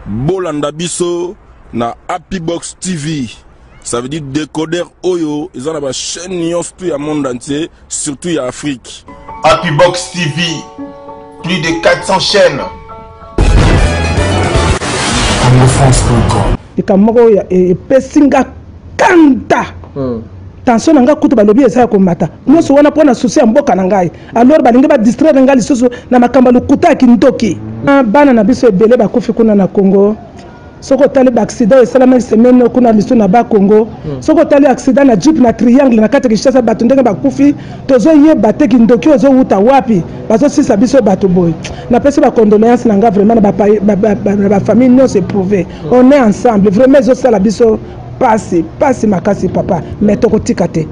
Bolanda biso na Happy Box TV. Ça veut dire décodeur Oyo. Ils ont la chaîne tout le monde entier, surtout en Afrique. Happy Box TV, plus de 400 chaînes. Et comme et pesinga kanta. Tension nanga kutu balobi eza ko mata. Nous so wana pona souci mboka na ngai. Alors balinga ba distraire ngali soso na makamba lukuta kintoki. Bana na biso ebele ba kofi kuna na Congo. Soko tali ba accident et salama semaine kuna liso na ba Congo. Soko tali accident na jeep na triangle na kata kishasa bato ndenge ba kofi tozo yeba te kintoki ozo uta wapi. Bazo sisa biso bato boy. Na pesi ba condoléances nanga vraiment ba famille non c'est prouvé. On est ensemble vraiment zo sala biso Passe makasi papa, mais toko tikate.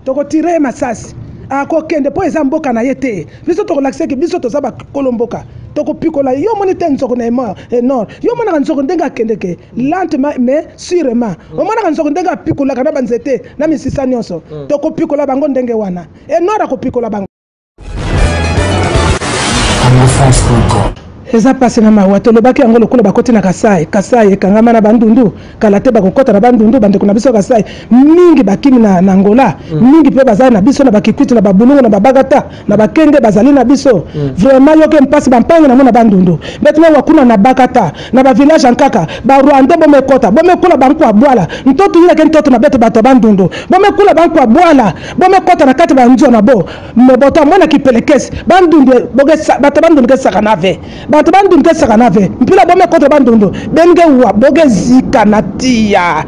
Toko tire masasi. Ako kende po ezamboka na yete. Biso toko lakseki biso to zaba kolomboka. Toko pikola yo moni tenzoko na ema nord. Yo mona kanzoko ndenga kendeke lentement mais sûrement. O mona kanzoko ndenga pikola kana banzete na misisa nyonso. Toko pikola bango ndenge wana. E nord ako pikola bango. Eza passé na mawato lobaki yango lokolo bakoti na Kasai kangama na bandundu kalate bakokota na bandundu bande kuna biso Kasai mingi bakimi na Angola mingi pe bazali na biso na bakikwiti na babulungu na babagata na bakenge bazali na biso vraiment yoke mpasi bampangi na mona bandundu betuma wakuna na bakata na ba village ankaka ba Rwanda bomekota bomekula banku abwala ntoto yile ke ntoto na beto bato bandundu bomekula banku abwala bomekota na kati banjo na bo mebota mona kipelekesi bandundu bogesa bato bandundu ke sakanave bato bandundu ke sakanave mpila bomekota bandundu benge wa bogezika na tia.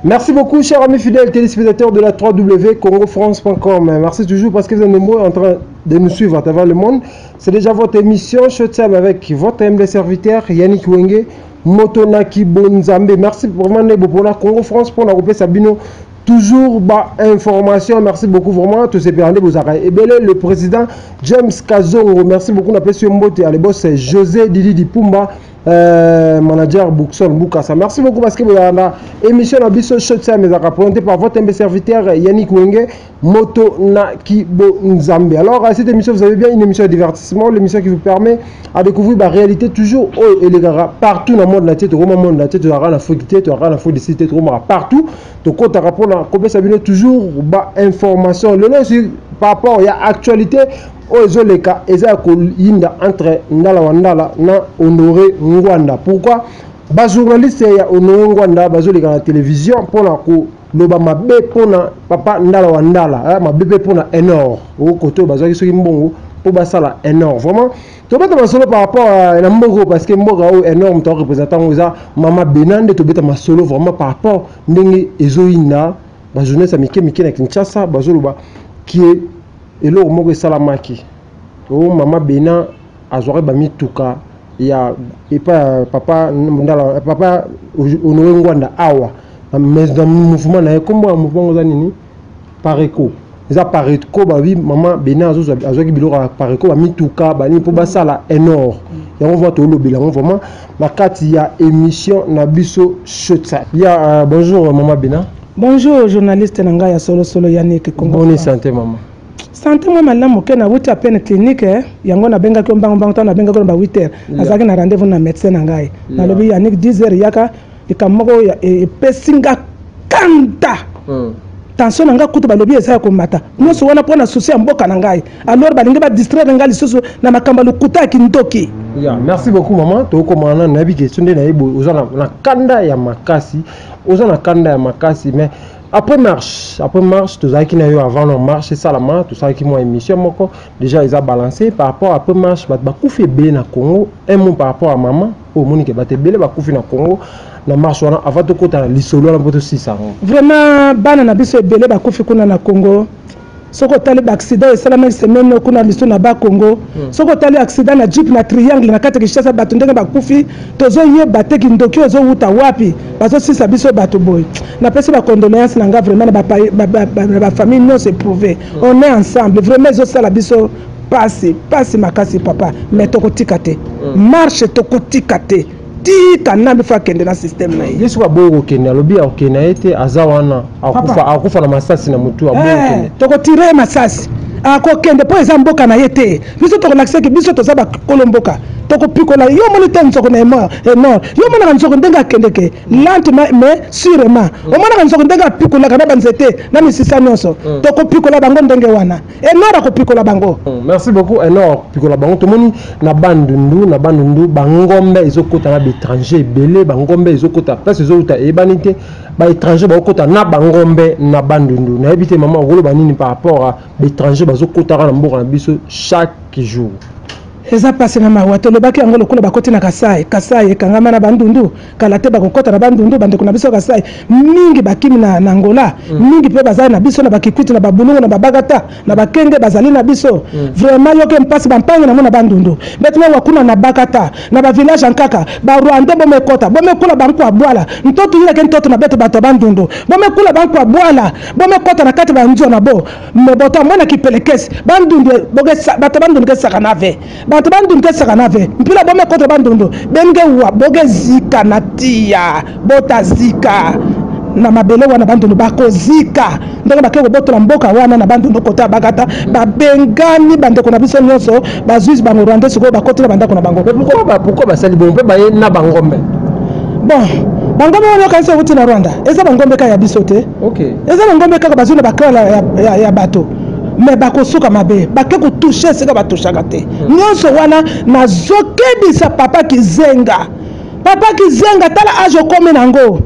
Merci beaucoup, chers amis fidèles téléspectateurs de la 3W-congofrance.com. Merci toujours parce que vous êtes nombreux en train de nous suivre à travers le monde. C'est déjà votre émission Shotsam avec votre humble serviteur Yannick Wenge, Motonaki Bonzambe. Merci vraiment pour la Congo France, pour la groupe Sabino. Toujours bas information, merci beaucoup vraiment. Tous ces périodes vous avez ébélé le président James Kazongo. Merci beaucoup. On appelle sur Mbote à l'époque c'est José Didi Dipumba. Manager Boukson Boukassa. Merci beaucoup parce que vous avez émission à Bisso Shotsa mais présenté par votre humble serviteur Yannick Wenge, Moto Nakibo Nzambe. Alors à cette émission vous avez bien une émission de divertissement, l'émission qui vous permet à découvrir la réalité toujours et les gars partout dans le monde entier, tout le monde entier, tu auras la fouille, tu auras la fouille de cité, tu auras partout. Donc quand tu rapport à Kobe Sabine toujours bas information. Le nom sur par rapport à l'actualité. Ozoleka eza ko yinda entre Ndala Wandala na Honoré Ngwanda. Pourquoi? Ba journaliste ya Honoré Ngwanda bazoleka na télévision pour la ko loba mabe pona papa Ndala Wandala, mabe pona énorme. Au côté bazaki soki mbongo pour basala énorme. Vraiment, to beta masolo par rapport à na mbongo parce que mbongo o énorme to représentant oza mama Benande to beta masolo vraiment par rapport ndenge ezoyinda ba journaliste mike na Kinshasa bazoloba qui est et là, on m'a salamaki. Oh, maman Bena a joué bami tuka. Il y a papa papa Honoré Ngwanda awa. Mais dans le mouvement, il y a comment un mouvement nini Pareco. Les a Pareco, bah oui, maman Bena a joué bilora Pareco, bami tuka, bani pour basala énorme. Et on voit tout le bilan vraiment. Ma carte il y a émission Nabiso Shotsa. Il y a bonjour maman Bena. Bonjour journaliste Nanga solo Yannick Congo. Bonne santé maman. Santé moi malamu ke na wuti à peine clinique yango na benga ko mbango na benga ko ba 8h azaki na rendez-vous na médecin na ngai na lobi Yannick 10h yaka ikamoko ya pesinga kanta tension nanga kutu balobi eza ko mata nous so wana pona souci mboka na ngai alors balinga ba distraire ngali soso na makamba lukuta kintoki. Merci beaucoup maman to komana na bi question de na ibo ozana na kanda ya makasi ozana kanda ya makasi mais après marche, tout ça qui n'a eu avant la marche, c'est ça la marche, tout ça qui m'a émission, déjà ils ont balancé par rapport à après marche, bah koufé bé na Congo, un mot par rapport à maman, au Monique bah belé bah koufé na Congo, la marche on a avant de côté l'isolo la poto 600. Vraiment bana na biso belé bah koufé kuna na Congo. Soko tali accident et salama semaine kuna liso na ba Congo. Soko tali accident na jeep na triangle na kata kishasa bato ndenge ba kufi tozo yeba te kindoki ozo uta wapi bazo sisa biso bato boy. Na pesi ba condoléances nanga vraiment ba famille non c'est prouvé. On est ensemble vraiment zo sala biso passe makasi papa mais toko tikate. Marche toko tikate. tika na bifa kende na system na yesu ba bogo kende alobi okena ete azawana akufa na masasi na mutu abogo kende toko tire masasi akokende po eza mboka na ye te biso tokolakisaki biso toza bakolo mboka tokopikola yo moni te nzoko na enor yo monaka nzoko ndenge akendeke lentement mais sûrement omonaka nzoko ndenge apikolaka na banzete na misisa nyonso tokopikola bango ndenge wana enor akopikola bango. Merci beaucoup Enor pikola bango tomoni na bandundu bangombe ezokota na étranger ebele bangombe ezokota place ezoluta eyebani te ba étranger bakota na bangombe na bandundu nayebi te mama okoloba nini par rapport à étranger bazokotaka na mboka na biso chaque jour. Eza passé na mawa tolobaki yango lokola bakoti na kasai ekangama na bandundu kala te bakokota na bandundu bandeko na biso kasai mingi bakimi na Angola mingi pe bazali na biso na bakikwiti na babulungu na babagata na bakenge bazali na biso vraiment yoke mpasi bampangi na mona bandundu betwe wakuna na bakata na ba village ankaka ba Rwanda bomekota bomekula banku abwala ntoto yile ke ntoto na beto bato bandundu bomekula banku abwala bomekota na kati ba njo na bo mebota mona kipelekesi bandundu bogesa bato bandundu ke sakanave bato bandundu ke sakanave mpila bomekota bandundu benge wa boge zika na tia bota zika na mabele wana bandundu bakozika ndenge bakeko botola mboka wana na bandundu kota bagata babengani bandeko na biso nyonso bazuizi bango Rwanda siko bakotela bandako na bango. Pourquoi basali bon pe baye na bangombe bon bangombe wana kanisa wuti na Rwanda eza bangombe ka ya biso te okay eza bangombe kaka bazuna bakala ya bato mais bakosuka mabe bakeko toucher sika batushaka te nyonso wana nazokebisa papa Kizenga tala age okome nango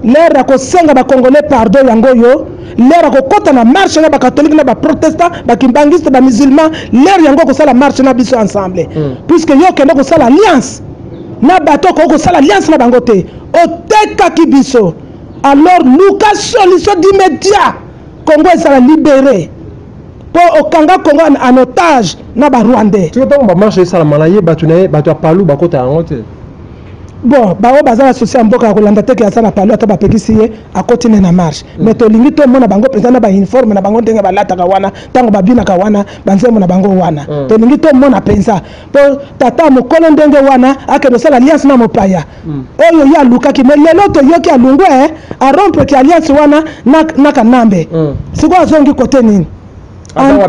l'air akosenga bakongolais pardon yango yo l'air akokota na marche na bakatholike na baprotestant bakimbangiste bamusulman l'air yango kosala marche na biso ensemble puisque yo kende kosala alliance na bato kosala alliance na bango te otekaki biso alors luka solution d'immédiat Congo ezala libéré po okanga Congo en otage na ba Rwandais tu pas on va marcher ça la malaye bato na bato palu bakota yango te. Bon, bao bazala associé mboka kolanda te ke asana palo ata bapekisi ye akotine na marche mais tolingi to mona bango président na ba uniforme na bango ndenge balata ka wana tango babina ka wana banzemo na bango wana tolingi to mona penza po tata mokolo ndenge wana akedo sala alliance na mopaya oyo ya lukaki mais lelo to yoki alungwe a rompre ki alliance wana na kanambe siko azongi kote nini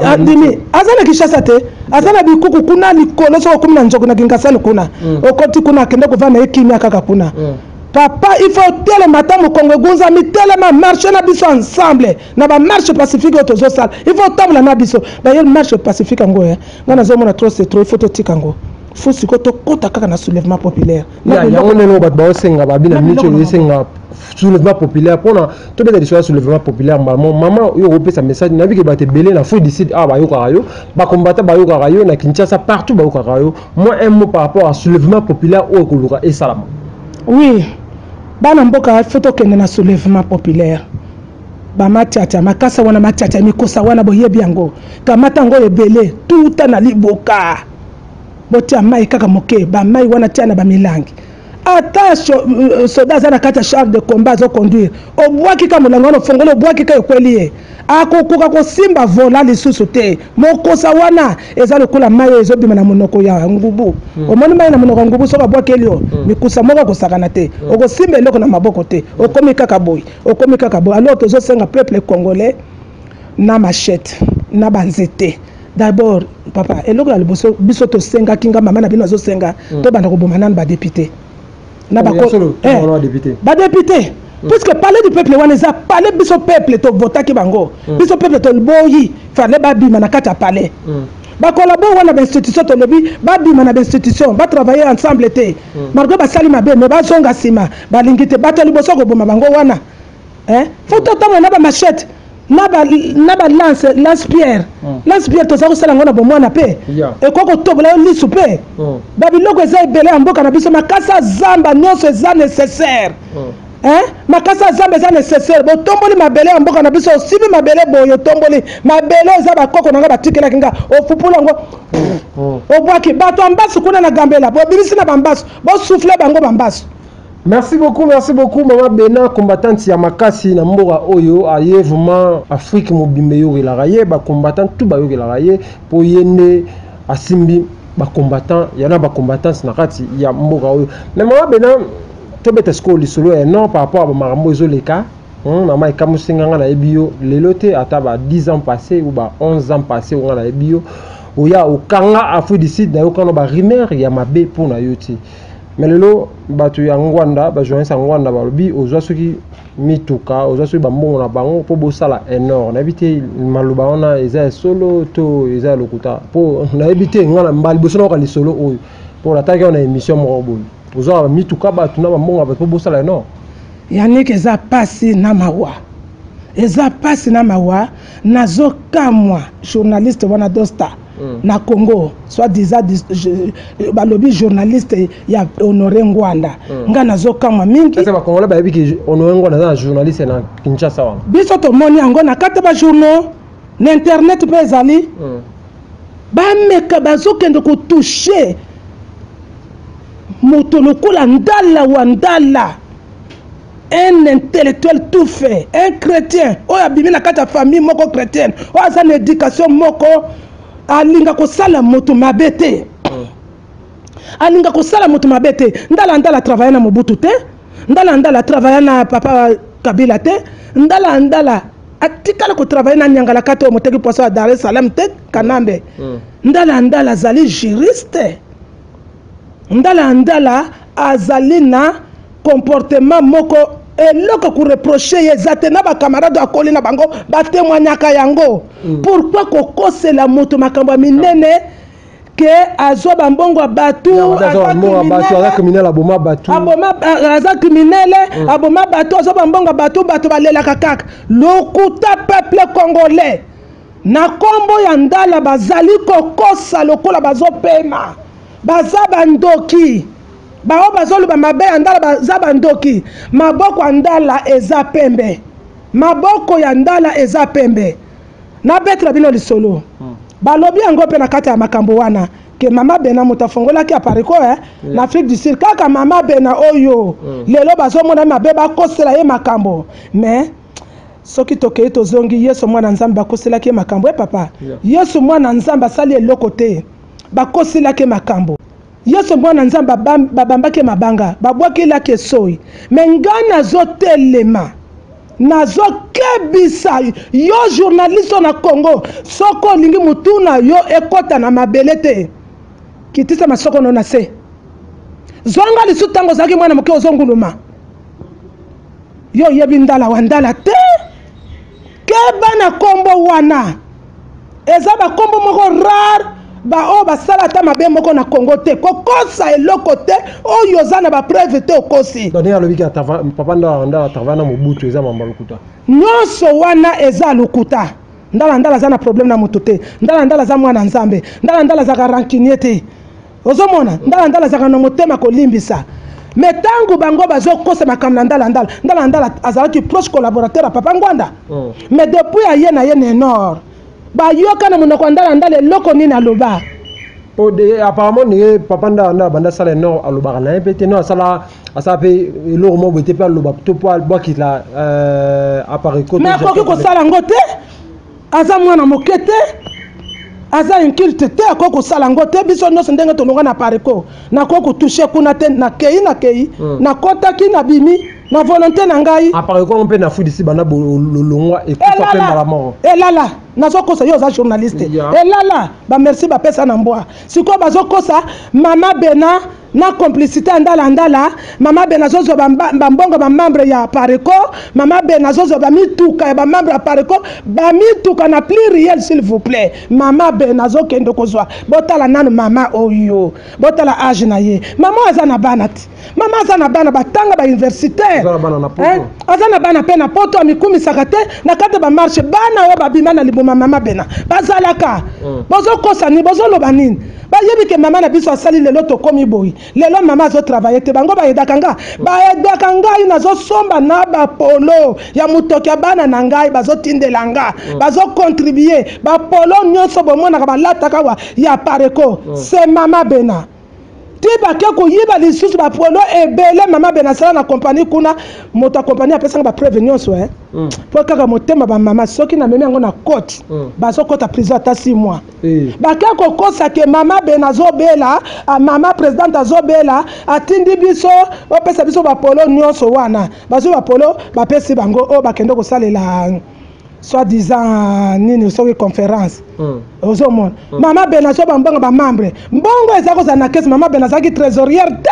andimi azana kishasa te azana bikuku kuna likolo so kumina njoko na kingasali kuna okoti kuna kende kuvana ekimya kaka kuna papa il faut tele matamu Congo gunza mitele ma marche na biso ensemble na ba marche pacifique otozo sala il faut tabla na biso ba yel marche pacifique ngo ngana zo mona trop c'est trop il faut to tikango faut sikoto kota kaka na soulèvement populaire ya on no bat ba senga ba bina micho senga soulèvement populaire pona to beta de soulèvement populaire maman yo repesa message na biki ba te belé na faut décide ba yo karayo ba combattre ba yo karayo na Kinshasa partout ba yo karayo moi un mot par rapport à soulèvement populaire au koluka et salama oui bana mboka faut kende na soulèvement populaire ba matiatia makasa wana matiatia mikosa wana boyebi yango kamata ngo ebele tout na liboka botia mai kaka moke ba mai wana tia na ba milangi ata soda za na kata char de combat zo conduire obwaki ka mulango no fongolo obwaki ka ekweli akokuka ko simba vola lisusu te mokosa wana eza lokola mai ezobima na monoko ya ngubu omoni mai na monoko ngubu soka bwaki elio mikusa moko kosakana te okosimba eloko na maboko te okomi kaka boy alors tozo senga peuple congolais na machette na banzete. D'abord, papa, et là, biso to senga kinga mama na bino zo senga to banda ko bomana ba député. Na ba ko ba député. Puisque parler du peuple wana za parler biso peuple to vota ki bango. Biso peuple to boyi fallait ba bima na kata parler. Ba collabore wana ba institution to lobi ba bima na ba institution ba travailler ensemble te. Margo ba sali mabe me ba zonga sima ba lingite ba to liboso ko boma bango wana. Faut to tamo na ba machette. Naba lance pierre to sa ko sala ngona bomwa na pe e koko tobola li soupe babiloko eza ebele amboka na biso makasa zamba nyonso eza nécessaire makasa zamba eza nécessaire bo tomboli mabele amboka na biso sibi mabele boyo tomboli mabele eza bakoko nanga batikela kinga ofupula ngo obwaki bato ambasu kuna na gambela bo bimisi na bambasu bo souffler bango bambasu. Merci beaucoup Maman Bena, combattante ya makasi na mboka oyo aye vraiment Afrique mobimbe yo la raye ba combattant tout ba yo la raye po yende asimbi ba combattant yana ba combattants na kati ya mboka oyo. Mais Maman Bena to beta sko lisolo non par rapport à marambo ezoleka Maman ekamusinga na ebio lelote ataba 10 ans passés ou 11 ans passés on na ebio oya okanga afu d'ici na yokano ba rimer ya mabe pour na yoti mais lelo batu ya ngwanda ba journaliste ngwanda ba lobi ozwa soki mituka ozwa soki ba mbongo na bango po bosala énorme na bité maluba ona eza solo to eza lokuta po na bité ngana mbali bosono ka li solo oyo pour attaquer on a émission mo boy ozwa mituka batu na ba mbongo ba po bosala énorme Yannick eza pasi na mawa. Eza pasi na mawa nazo kamwa journaliste wana dosta na Congo soit disant balobi journaliste ya Honoré Ngwanda nga nazo kamwa mingi. Sasa ba Congolais ba yebiki Honoré Ngwanda na journaliste na Kinshasa wana. Biso to moni yango na kata ba journaux na internet pe ezali. Ba meka bazokende ko toucher moto lokola ndala wa ndala. Un intellectuel tout fait, un chrétien, oh abimi na kata famille moko chrétienne, oh asa na éducation moko alinga ko sala moto mabete. Alinga ko sala moto mabete, ndala travailler na Mobutu te, ndala travailler na papa Kabila te, ndala atikala ko travailler na Nyangala kato moteki poso à Dar es Salaam te Kanambe. Ndala zali juriste. Ndala azali na comportement moko eloko ko reprocher yezate na ba camarade akoli na bango ba témoignaka yango pourquoi ko kosela moto makambo minene que azoba mbongo batu aza criminel aboma batu aza criminel aboma batu azoba mbongo batu balela kaka lokuta peuple congolais na kombo ya ndala bazali kokosa lokola bazopema baza bandoki bao bazoluba mabe andala baza bandoki maboko andala eza pembe maboko ya ndala eza pembe na betra bino lisolo balobi yango pe na kata ya makambo wana ke mama bena mutafongola ki apariko na Afrique du Sud kaka mama bena oyo lelo bazomona mabe bakosela ye makambo mais soki tokei tozongi Yesu mwana nzambe bakosela ki makambo papa Yesu mwana nzambe asali eloko te bakosela ki makambo Yesu mwana nzamba babambake mabanga babwaki la kesoi mengana zotelema nazo kebisa yo journaliste na Congo soko lingi mutuna yo ekota na mabelete kitisa masoko no na se zonga lisu tango zaki mwana moke ozonguluma yo yebi ndala wandala te keba na kombo wana eza ba kombo moko rare ba o basala ta mabe moko na Congo te kokosa eloko te oyo za na ba preuve te okosi doni alobi ka papa ndala tavana Mobutu eza mamba lukuta nyonso wana eza lukuta ndala za na problème na moto te ndala za mwana nzambe ndala za rancunier te ozomona ndala za na motema kolimbisa metangu bango bazokosa makambo na ndala azalaki proche collaborateur à papa Ngwanda mais depuis aye na ye na nord ba yoka na monoko ndala loko nini aloba apparemment ni papa ndala banda sala no aloba na epete no sala asape eloko mo bete pe aloba to po bwaki la apariko mais akoki ko sala ngote aza mwana mokete aza inculte te akoki ko sala ngote biso nyonso ndenge tolonga na apariko na koki toucher kuna te na kei na kotaki na bimi na volonté na ngai apariko on pe na fudisi bana lolongwa ekufa pe malamu elala nazokosa yo za journaliste elala ba merci ba pesa na mbwa siko bazokosa mama bena na complicité ndala mama bena zozo mbongo ba membre ya Pareco mama bena zozo ba mituka ba membre ya Pareco ba mituka na pluriel s'il vous plaît mama bena zokendo kozwa botala nanu mama oyo botala âge na ye mama azana banati mama azana bana batanga ba universitaire azana bana pe na poto amikumi sakate na kate ba marché bana yo babima na liboma mama bena bazalaka bozokosa ni bozoloba nini bayebi ke mama na biso asali lelo to komi boyi lelo mama azo travailler te bango bayedaka ngai nazo somba na ba polo ya mutoki bana na ngai bazotindela nga bazo contribuer ba polo nyonso bomona ka balataka wa ya Pareco c'est mama bena tiba ke koyiba lisusu bapolo ebele mama benasala na compagnie kuna moto compagnie apesanga ba prévenir so po kaka motema ba mama soki na memi yango na cote bazokota prison ata 6 mois bake kokosa ke mama benazobela mama président azobela atindi biso opesa biso bapolo nyonso wana bazo bapolo bapesi bango o bakende kosalela soi-disant nini soki conférence ozomona mama benazo bambongo bamembre mbongo eza kozala na kese mama bena azalaki trésorière te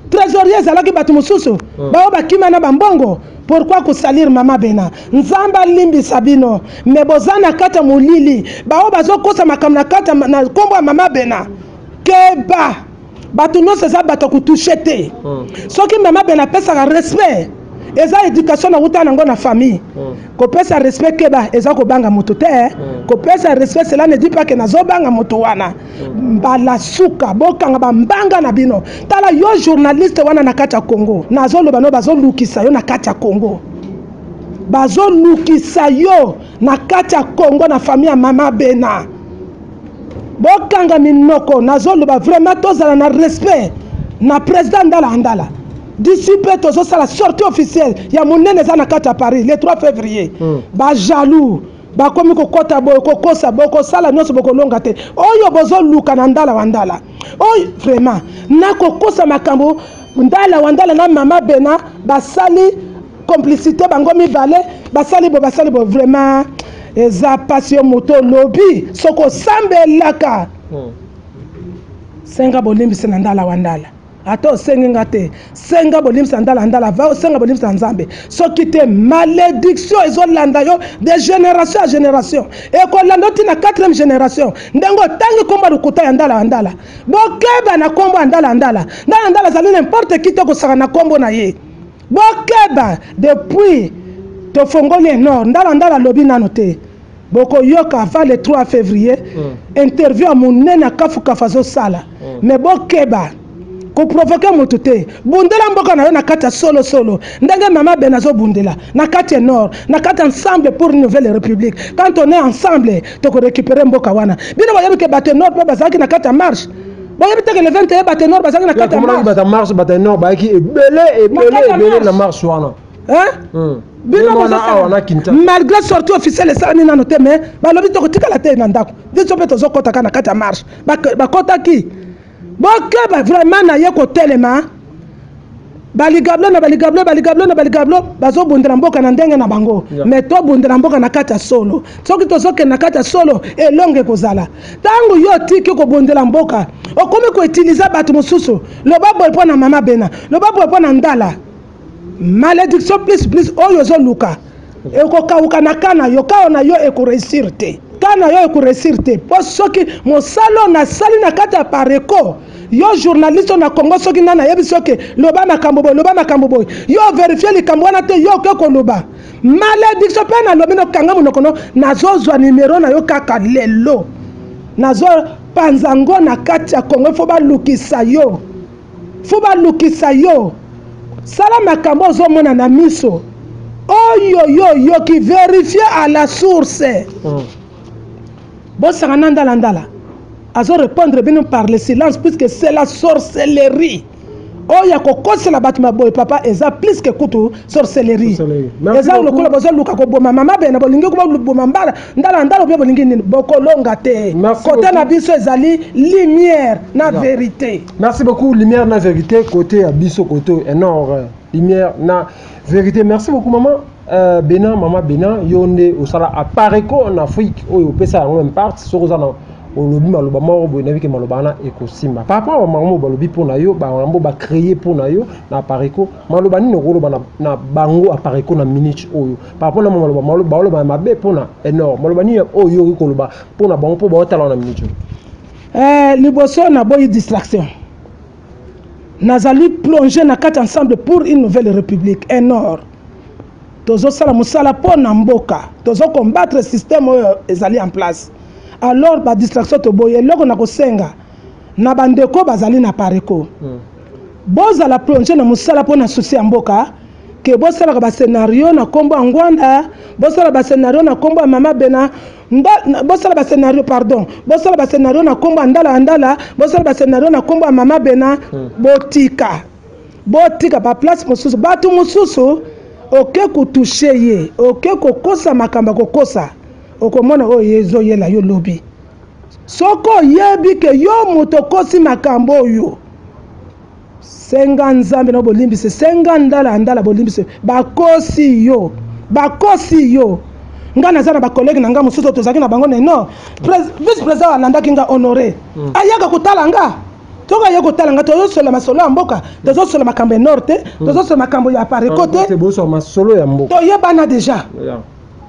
trésorier ezalaki bato mosusu bao bakima na bambongo pourquoi kosalir mama bena nzambe alimbisa bino me boza na kati ya molili bao bazokosa makambo na kati na nkombo ya mama bena keba bato nyonso eza bato kotushe te soki mama bena apesaka respect eza éducation na wuta nango na famille kopesa respect keba eza kobanga moto te kopesa respect cela ne dit pas que nazobanga moto wana mbala suka bokanga bambanga na bino tala yo journaliste wana na kati ya Congo nazoloba no bazolukisa yo na kati ya Congo bazolukisa yo na kati ya Congo na famille ya mama bena bokanga minoko nazoloba vraiment tozala na respect na président ndala d'ici peu tozosala sortie officielle ya monene eza na kati ya Paris le 3 février ba jaloux bakomi kokota boye kokosa bokosala nyonso bokolonga te oyo bozoluka na ndala wa ndala oyo vraiment nakokosa makambo ndala wa ndala na mama bena basali complicité bango mibale basali bo vraiment eza passion moto lobby soko sambelaka senga bolimbisa na ndala wa ndala ato senga te senga bolimsa ndala va senga bolimsa nzambe soki te malédiction ezolanda yo de génération à génération e ko lando tina 4e génération ndengo tangi komba lukuta ya ndala bokeba na kombo ya ndala zali n'importe qui to kosaka na kombo na ye bokeba depuis to fongoli nord ndala lobi nano te boko yoka avant le 3 février interview à monene kafuka fazo sala mais bokeba ko provoquer moto te bundela mboka na yo na kati solo ndenge mama benazo bundela na kati nord na kati ensemble pour une nouvelle république quand on est ensemble to ko récupérer mboka wana bino bayebi ke bato nord pe bazaki na kati marche bayebi te ke le 21 bato nord bazaki na kati marche bato nord bayaki ebele na marche wana malgré sortie officielle esalami nano te mais balobi to kotikala te na ndako biso mpe tozokotaka na kati ya marche bakotaki bokeba vraiment na ye kotelema baligablo bazobundela mboka na ndenge na bango mais tobundela mboka na kati ya solo soki tozokende na kati ya solo elonge kozala ntango yo tiki kobundela mboka okomi koutiliza bato mosusu loba boye mpo na mama bena loba boye mpo na ndala malédiction plus oyo ozoluka ekokauka na kana yo kao na yo ekoreusir te kana yo ekoreusir te po soki mosalo nasali na kati ya pareko yo journaliste na Congo soki nana yebi soki loba makambo boy yo vérifier likambo wana te yo ke koloba malédiction pe na lobi no kanga monoko no nazozwa numéro na yo kaka lelo nazo panzango na kati ya Congo fo balukisa yo sala makambo ozomona na miso oyo qui vérifie à la source bosaka na ndala azo répondre bien par le silence puisque c'est la sorcellerie oya kokosela bato maboye papa eza plus que kutu sorcellerie eza lokola bozoluka koboma mama bena bolingi koboma mbala ndala obia bolingi nini bokolonga te côté na biso ezali lumière na vérité. Merci beaucoup. Lumière na vérité côté à biso côté énorme lumière na vérité. Merci beaucoup maman. Bena mama bena yonde osala apareko en Afrique oyo pesa en part sokozana olobi maloba moko boye nabi ke maloba na ekosimba par rapport à maman balobi pona yo ba mambo ba créer pona yo na apareko maloba ni ngoloba na bango apareko na minute oyo par rapport na maloba mabe pona énorme maloba ni oyo koloba pona bango po ba otala na minute liboso na boyi distraction nazali plonger na kati ensemble pour une nouvelle république énorme tozo sala musala pona mboka tozo combattre système ezali en place alors ba distraction to boye loko na kosenga na bandeko bazali na pareko boza la plonger na musala pona souci ya mboka ke bosalaka bascenario na kombo ya ngwanda, bosala bascenario na kombo ya mama bena, bosala bascenario pardon, bosala bascenario na kombo ya ndala, bosala bascenario na kombo ya mama bena, botika ba place mosusu, batu mosusu oke kutushe ye, oke kokosa makamba kokosa, okomona oyo ezoyela yo lobi. Soko yebi ke yo moto kosi makambo oyo. Senga nzambe na bolimbise, senga ndala bolimbise, bakosi yo. Nga nazana ba collègue na nga mususu tozaki na bango no. Vice président alandaki nga honoré. Ayaka kutala nga. Toka yako talanga tozo sola masolo ya mboka, tozo sola makambo norte, tozo sola makambo ya parikote. C'est beau sur masolo ya mboka. To yebana déjà.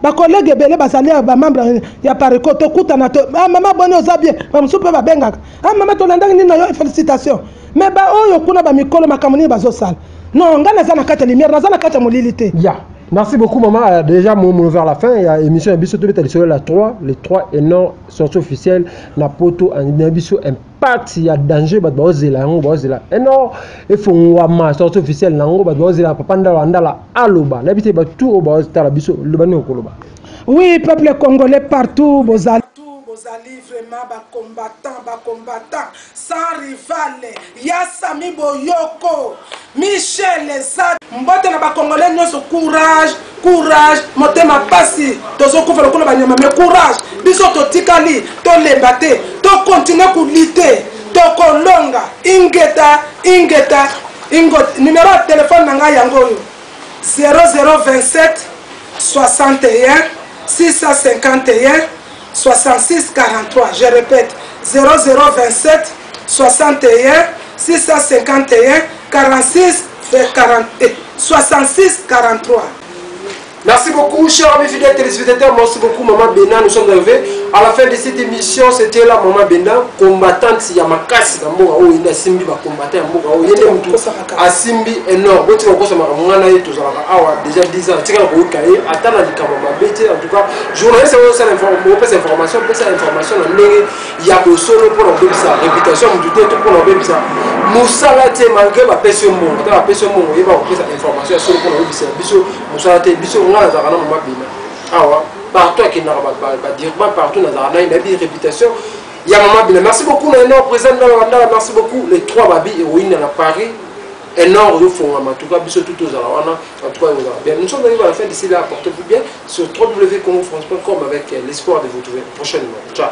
Ba collègue ebele bazali ba membre ya parikote kuta na to. Ah mama boni ozabie, ba musupe ba bengaka. Ah mama to landaki ni na yo félicitations. Mais ba oyo kuna ba mikolo makambo ni bazo sala. Non, nga nazana kata lumière, nazana kata molilité. Ya. Merci beaucoup maman. Déjà mon vers la fin, il y a émission Abisso de la 3, les 3 énormes sorties officielles na poto en Abisso impact, il y a danger ba ozela énorme et faut ma sortie officielle nango ba ozela papa ndala aloba. L'habité ba tout au ba ozela biso le bani okoloba. Oui, peuple congolais partout, bozali vraiment ba combattant sans rival. Yassami Boyoko, Michel Zad, mbote na ba congolais nyonso courage, motema pasi, tozo kufela kuna banyama mais courage. Biso to tikali, to lembate, to continuer ku lutter, to kolonga, ingeta, numéro de téléphone nanga yango yo. 0027 61 651 66 43. Je répète, 0027 61 651 46 66 43. Merci beaucoup, chers amis fidèles téléspectateurs. Merci beaucoup, Maman Bena. Nous sommes arrivés à la fin de cette émission. C'était la Maman Bena, combattante Yamakasi. Il a Simbi, combattant il a Simbi énorme. Déjà 10 ans, tu as en tout cas, journaliste, c'est l'information, il y a des solo pour l'enlever sa réputation, pour l'enlever sa Moussala, malgré la personne, il va information pour l'enlever sa partout qui n'a pas partout dans la réputation. Il y a Maman Bena. Merci beaucoup, l'énorme président dans la merci beaucoup. Les 3 babi héroïnes à Paris. Énorme de fond, en tout cas, tout aux Alawana. En tout cas, bien. Nous sommes arrivés à la fin d'ici là. Portez-vous bien sur www.congofrance.com avec l'espoir de vous trouver prochainement. Ciao.